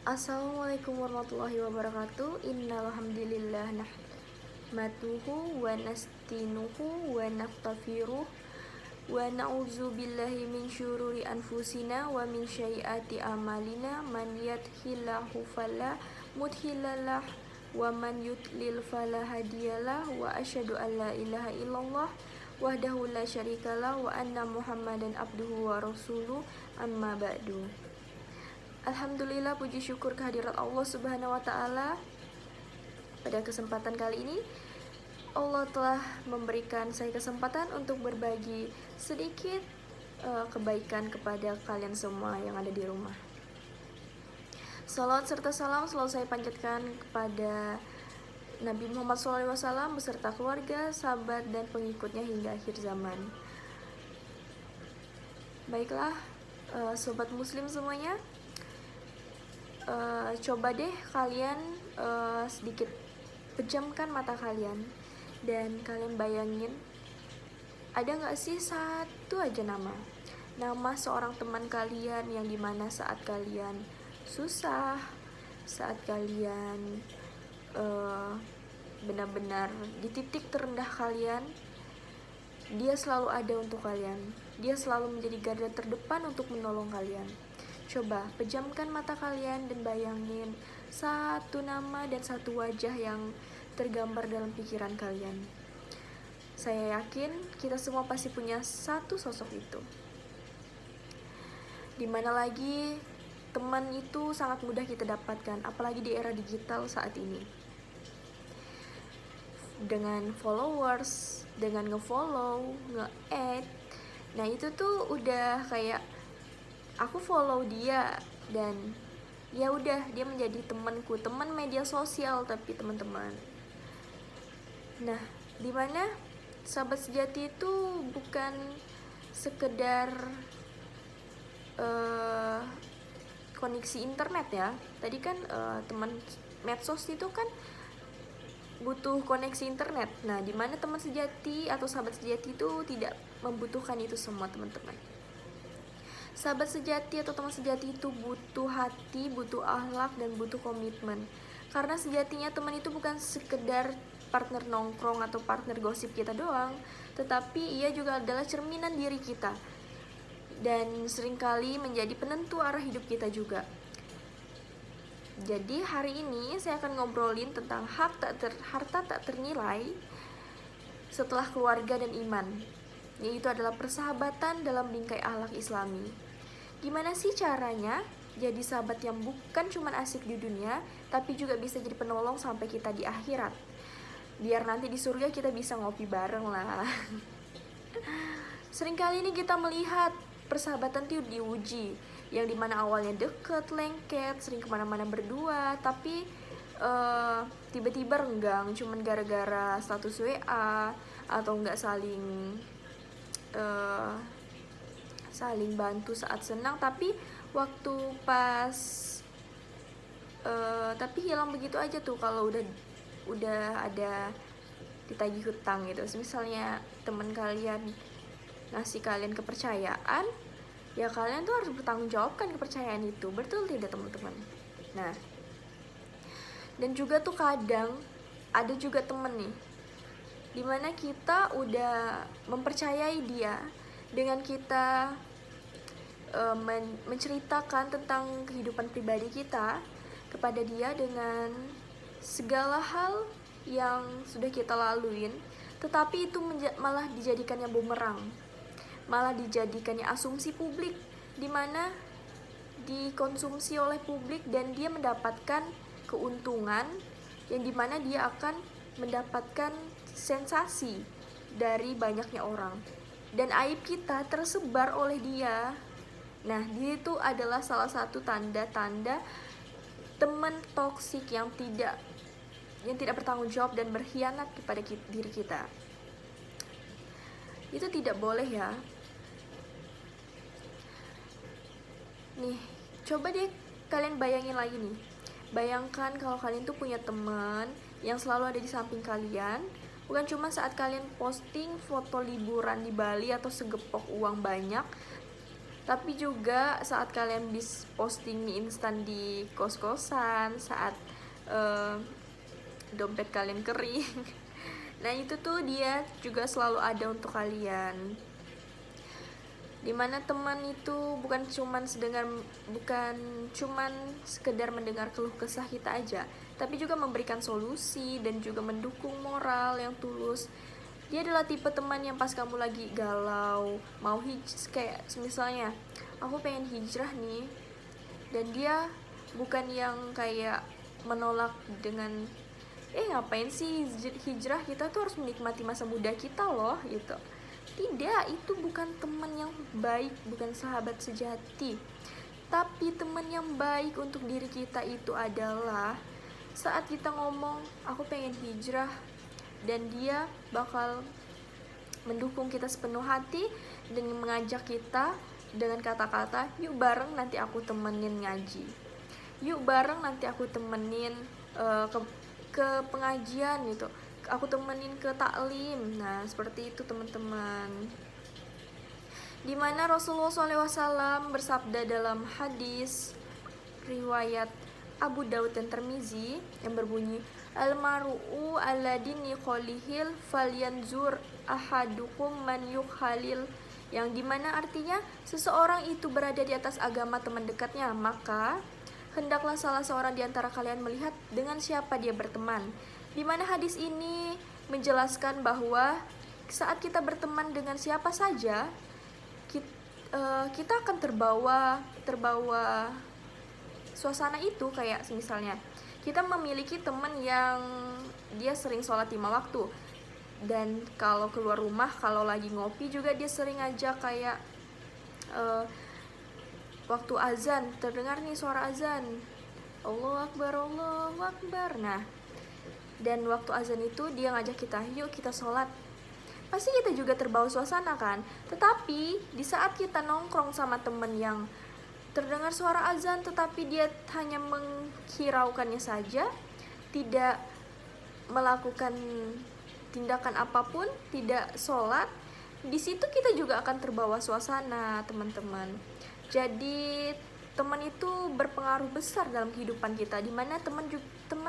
Assalamualaikum warahmatullahi wabarakatuh. Innal hamdalillah nahmaduhu wa nasta'inuhu wa nastaghfiruh wa na'udzu billahi min syururi anfusina wa min sayyiati a'malina man yahdihillahu fala mudhillalah wa man yudlil fala hadiyalah wa asyhadu an la ilaha illallah wahdahu la syarikalah wa anna muhammadan abduhu wa rasuluh amma ba'du. Alhamdulillah, puji syukur kehadirat Allah Subhanahu wa Ta'ala. Pada kesempatan kali ini, Allah telah memberikan saya kesempatan untuk berbagi sedikit kebaikan kepada kalian semua yang ada di rumah. Salawat serta salam selalu saya panjatkan kepada Nabi Muhammad SAW beserta keluarga, sahabat, dan pengikutnya hingga akhir zaman. Baiklah, sobat muslim semuanya, coba deh kalian sedikit pejamkan mata kalian dan kalian bayangin, ada gak sih satu aja nama seorang teman kalian yang dimana saat kalian susah, saat kalian benar-benar di titik terendah kalian, dia selalu ada untuk kalian, dia selalu menjadi garda terdepan untuk menolong kalian. Coba pejamkan mata kalian dan bayangin satu nama dan satu wajah yang tergambar dalam pikiran kalian. Saya yakin kita semua pasti punya satu sosok itu. Dimana lagi teman itu sangat mudah kita dapatkan, apalagi di era digital saat ini. Dengan followers, dengan nge-follow, nge-add, nah itu tuh udah kayak aku follow dia dan ya udah dia menjadi temanku, teman media sosial tapi teman-teman. Nah, dimana sahabat sejati itu bukan sekedar koneksi internet ya. Tadi kan teman medsos itu kan butuh koneksi internet. Nah, dimana teman sejati atau sahabat sejati itu tidak membutuhkan itu semua, teman-teman. Sahabat sejati atau teman sejati itu butuh hati, butuh akhlak, dan butuh komitmen. Karena sejatinya teman itu bukan sekedar partner nongkrong atau partner gosip kita doang, tetapi ia juga adalah cerminan diri kita dan seringkali menjadi penentu arah hidup kita juga. Jadi hari ini saya akan ngobrolin tentang harta tak ternilai setelah keluarga dan iman, yaitu adalah persahabatan dalam bingkai akhlak Islami. Gimana sih caranya jadi sahabat yang bukan cuma asik di dunia, tapi juga bisa jadi penolong sampai kita di akhirat, biar nanti di surga kita bisa ngopi bareng lah. Seringkali ini kita melihat persahabatan itu diuji, yang dimana awalnya deket, lengket, sering kemana-mana berdua, tapi tiba-tiba renggang cuman gara-gara status WA atau nggak saling bantu saat senang, tapi waktu pas tapi hilang begitu aja tuh kalau udah ada ditagih hutang gitu. Misalnya teman kalian ngasih kalian kepercayaan, ya kalian tuh harus bertanggung jawabkan kepercayaan itu, betul tidak teman-teman? Nah, dan juga tuh kadang ada juga temen nih dimana kita udah mempercayai dia dengan kita menceritakan tentang kehidupan pribadi kita kepada dia dengan segala hal yang sudah kita laluin, tetapi itu malah dijadikannya bumerang, malah dijadikannya asumsi publik, dimana dikonsumsi oleh publik dan dia mendapatkan keuntungan yang dimana dia akan mendapatkan sensasi dari banyaknya orang, dan aib kita tersebar oleh dia. Nah, dia itu adalah salah satu tanda-tanda teman toksik yang tidak bertanggung jawab dan berkhianat kepada diri kita. Itu tidak boleh ya. Nih, coba deh kalian bayangin lagi nih. Bayangkan kalau kalian tuh punya teman yang selalu ada di samping kalian, bukan cuma saat kalian posting foto liburan di Bali atau segepok uang banyak, Tapi juga saat kalian posting mie instan di kos-kosan, saat dompet kalian kering. Nah itu tuh dia juga selalu ada untuk kalian. Dimana teman itu bukan cuman sekedar mendengar keluh kesah kita aja, tapi juga memberikan solusi dan juga mendukung moral yang tulus. Dia adalah tipe teman yang pas kamu lagi galau, mau kayak misalnya aku pengen hijrah nih, dan dia bukan yang kayak menolak dengan ngapain sih hijrah, kita tuh harus menikmati masa muda kita loh gitu. Tidak, itu bukan teman yang baik, bukan sahabat sejati. Tapi teman yang baik untuk diri kita itu adalah saat kita ngomong aku pengen hijrah, dan dia bakal mendukung kita sepenuh hati dan mengajak kita dengan kata-kata, yuk bareng nanti aku temenin ngaji, yuk bareng nanti aku temenin ke pengajian gitu, aku temenin ke taklim. Nah seperti itu teman-teman. Dimana Rasulullah SAW bersabda dalam hadis riwayat Abu Daud dan Tirmizi yang berbunyi, Al-maru'u ala dini kholihil falyanzur ahadukum man yukhalil, yang dimana artinya seseorang itu berada di atas agama teman dekatnya, maka hendaklah salah seorang di antara kalian melihat dengan siapa dia berteman. Dimana hadis ini menjelaskan bahwa saat kita berteman dengan siapa saja, kita akan terbawa suasana itu. Kayak misalnya kita memiliki teman yang dia sering sholat 5 waktu, dan kalau keluar rumah, kalau lagi ngopi juga dia sering ngajak kayak waktu azan, terdengar nih suara azan, Allahu Akbar, Allahu Akbar. Nah, dan waktu azan itu dia ngajak kita, yuk kita sholat. Pasti kita juga terbawa suasana kan. Tetapi di saat kita nongkrong sama temen yang terdengar suara azan tetapi dia hanya menghiraukannya saja, tidak melakukan tindakan apapun, tidak sholat, di situ kita juga akan terbawa suasana teman-teman. Jadi teman itu berpengaruh besar dalam kehidupan kita, dimana teman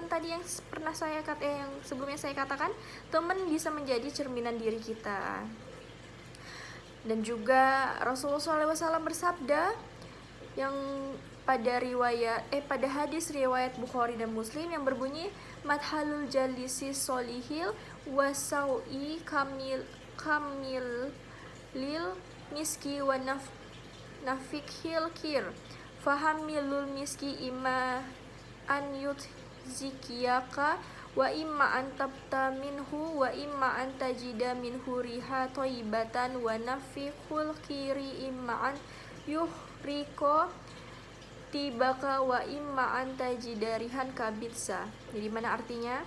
tadi yang yang sebelumnya saya katakan, teman bisa menjadi cerminan diri kita. Dan juga Rasulullah SAW bersabda yang pada hadis riwayat Bukhari dan Muslim yang berbunyi, madhalul jalisi solihil wasaui kamil lil miski wa nafikhil kir fahamilul miski imma an yutzikiyaka wa imma an tabta minhu wa imma an tajida minhu riha toibatan wa nafikhul kiri imma an yuhriko tibaka wa imma an tajida rihan kabitsa. Jadi mana artinya?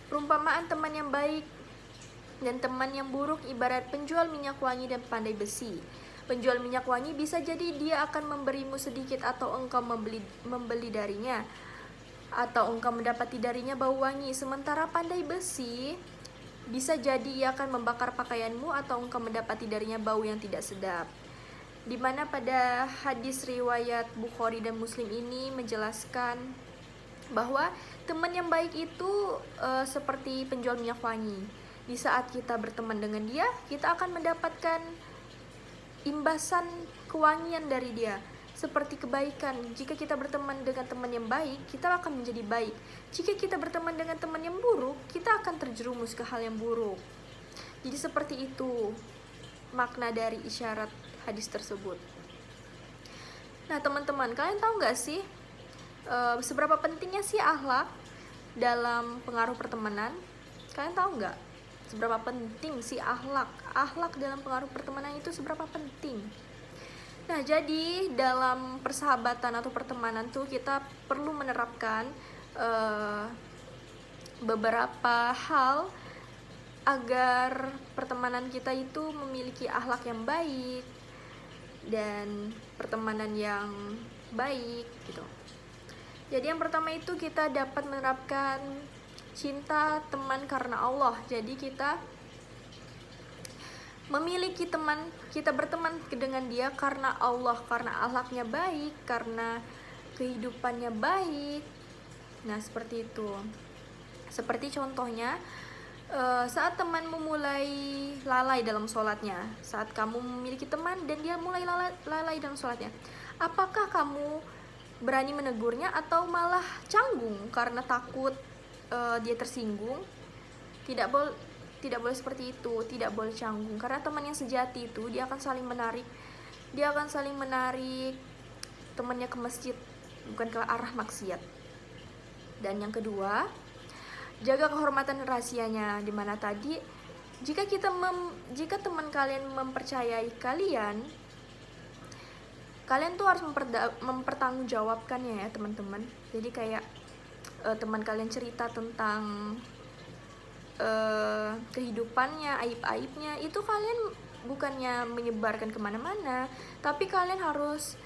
Perumpamaan teman yang baik dan teman yang buruk ibarat penjual minyak wangi dan pandai besi. Penjual minyak wangi bisa jadi dia akan memberimu sedikit atau engkau membeli darinya, atau engkau mendapati darinya bau wangi. Sementara pandai besi bisa jadi ia akan membakar pakaianmu atau engkau mendapati darinya bau yang tidak sedap. Dimana pada hadis riwayat Bukhari dan Muslim ini menjelaskan bahwa teman yang baik itu seperti penjual minyak wangi. Di saat kita berteman dengan dia, kita akan mendapatkan imbasan kewangian dari dia, seperti kebaikan. Jika kita berteman dengan teman yang baik, kita akan menjadi baik. Jika kita berteman dengan teman yang buruk, kita akan terjerumus ke hal yang buruk. Jadi seperti itu makna dari isyarat hadis tersebut. Nah teman-teman, kalian tahu gak sih seberapa pentingnya sih akhlak dalam pengaruh pertemanan? Kalian tahu gak seberapa penting sih akhlak dalam pengaruh pertemanan itu seberapa penting? Nah jadi dalam persahabatan atau pertemanan tuh kita perlu menerapkan beberapa hal agar pertemanan kita itu memiliki akhlak yang baik dan pertemanan yang baik gitu. Jadi yang pertama itu kita dapat menerapkan cinta teman karena Allah. Jadi kita memiliki teman, kita berteman dengan dia karena Allah, karena akhlaknya baik, karena kehidupannya baik. Nah, seperti itu. Seperti contohnya, saat teman memulai lalai dalam sholatnya, saat kamu memiliki teman dan dia mulai lalai dalam sholatnya, apakah kamu berani menegurnya atau malah canggung karena takut dia tersinggung? Tidak boleh seperti itu, tidak boleh canggung, karena teman yang sejati itu dia akan saling menarik temannya ke masjid, bukan ke arah maksiat. Dan yang kedua, jaga kehormatan rahasianya, dimana tadi jika teman kalian mempercayai kalian tuh harus mempertanggungjawabkannya ya teman-teman. Jadi kayak teman kalian cerita tentang kehidupannya, aib-aibnya, itu kalian bukannya menyebarkan kemana-mana, tapi kalian harus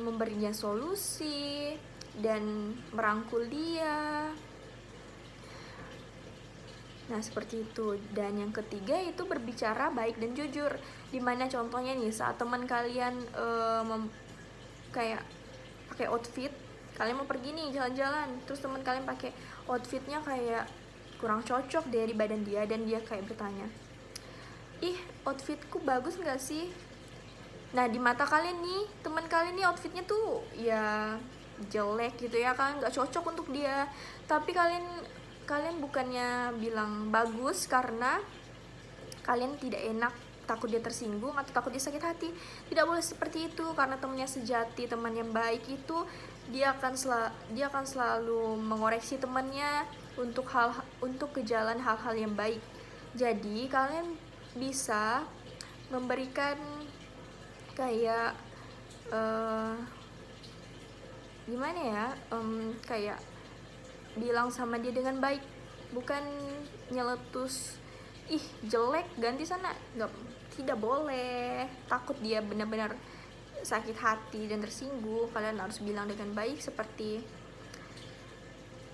memberinya solusi dan merangkul dia. Nah, seperti itu. Dan yang ketiga itu berbicara baik dan jujur, dimana contohnya nih saat teman kalian kayak pakai outfit, kalian mau pergi nih jalan-jalan, terus teman kalian pakai outfitnya kayak kurang cocok dari badan dia, dan dia kayak bertanya, ih outfitku bagus nggak sih? Nah, di mata kalian nih, teman kalian nih outfitnya tuh ya jelek gitu ya kan, nggak cocok untuk dia, tapi kalian bukannya bilang bagus karena kalian tidak enak, takut dia tersinggung atau takut dia sakit hati. Tidak boleh seperti itu, karena temannya sejati, teman yang baik itu dia akan selalu mengoreksi temannya untuk ke jalan hal-hal yang baik. Jadi kalian bisa memberikan kayak gimana ya, kayak bilang sama dia dengan baik, bukan nyeletus, ih jelek ganti sana. Tidak boleh, takut dia benar-benar sakit hati dan tersinggung. Kalian harus bilang dengan baik, seperti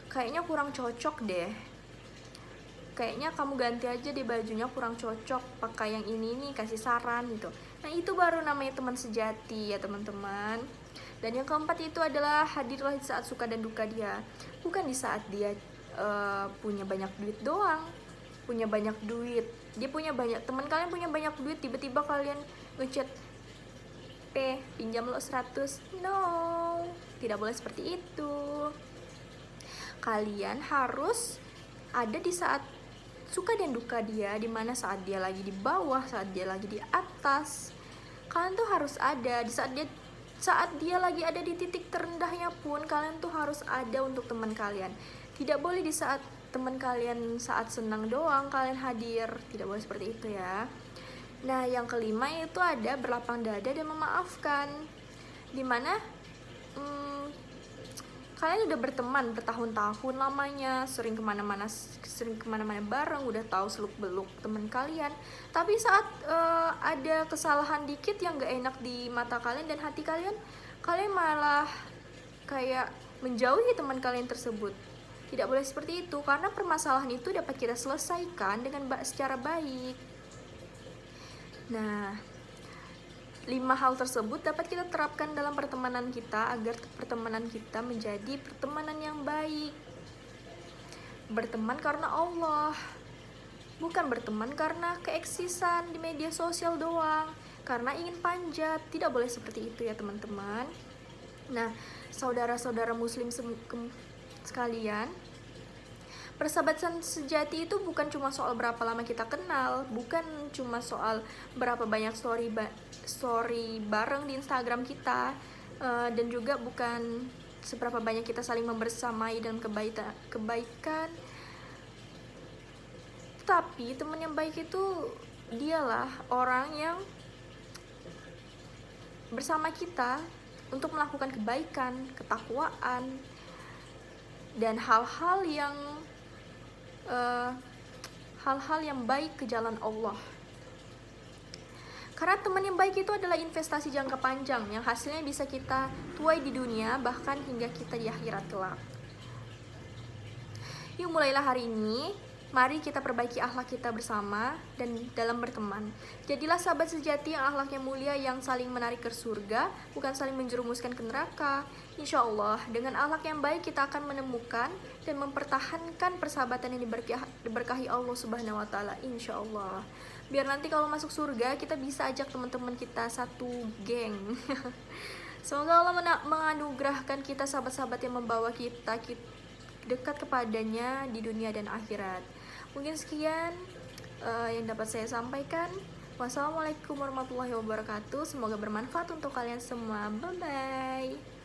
kayaknya kurang cocok deh, kayaknya kamu ganti aja deh bajunya, kurang cocok pakai yang ini nih, kasih saran gitu. Nah, itu baru namanya teman sejati ya teman-teman. Dan yang keempat itu adalah hadirlah di saat suka dan duka dia, bukan di saat dia punya banyak duit doang. Teman kalian punya banyak duit, tiba-tiba kalian ngechat, pinjam lo 100. No, tidak boleh seperti itu. Kalian harus ada di saat suka dan duka dia, dimana saat dia lagi di bawah, saat dia lagi di atas, kalian tuh harus ada. Di saat dia lagi ada di titik terendahnya pun, kalian tuh harus ada untuk teman kalian. Tidak boleh di saat teman kalian saat senang doang kalian hadir, tidak boleh seperti itu ya. Nah, yang kelima itu ada berlapang dada dan memaafkan, dimana kalian udah berteman bertahun-tahun lamanya, sering kemana-mana bareng, udah tahu seluk-beluk teman kalian. Tapi saat ada kesalahan dikit yang gak enak di mata kalian dan hati kalian malah kayak menjauhi teman kalian tersebut. Tidak boleh seperti itu, karena permasalahan itu dapat kita selesaikan secara baik. Nah, 5 hal tersebut dapat kita terapkan dalam pertemanan kita agar pertemanan kita menjadi pertemanan yang baik. Berteman karena Allah, bukan berteman karena keeksisan di media sosial doang, karena ingin panjat. Tidak boleh seperti itu ya teman-teman. Nah, saudara-saudara muslim sekalian, persahabatan sejati itu bukan cuma soal berapa lama kita kenal, bukan cuma soal berapa banyak story bareng di Instagram kita, dan juga bukan seberapa banyak kita saling membersamai dalam kebaikan. Tapi teman yang baik itu dialah orang yang bersama kita untuk melakukan kebaikan, ketakwaan, dan hal-hal yang baik ke jalan Allah. Karena teman yang baik itu adalah investasi jangka panjang yang hasilnya bisa kita tuai di dunia, bahkan hingga kita di akhirat kelak. Yuk mulailah hari ini Mari kita perbaiki akhlak kita bersama dan dalam berteman. Jadilah sahabat sejati yang akhlaknya mulia, yang saling menarik ke surga, bukan saling menjerumuskan ke neraka. Insya Allah, dengan akhlak yang baik kita akan menemukan dan mempertahankan persahabatan yang diberkahi Allah Subhanahu wa Ta'ala. Insya Allah. Biar nanti kalau masuk surga kita bisa ajak teman-teman kita satu geng. Semoga Allah menganugerahkan kita sahabat-sahabat yang membawa kita dekat kepadanya di dunia dan akhirat. Mungkin sekian yang dapat saya sampaikan. Wassalamualaikum warahmatullahi wabarakatuh. Semoga bermanfaat untuk kalian semua. Bye bye.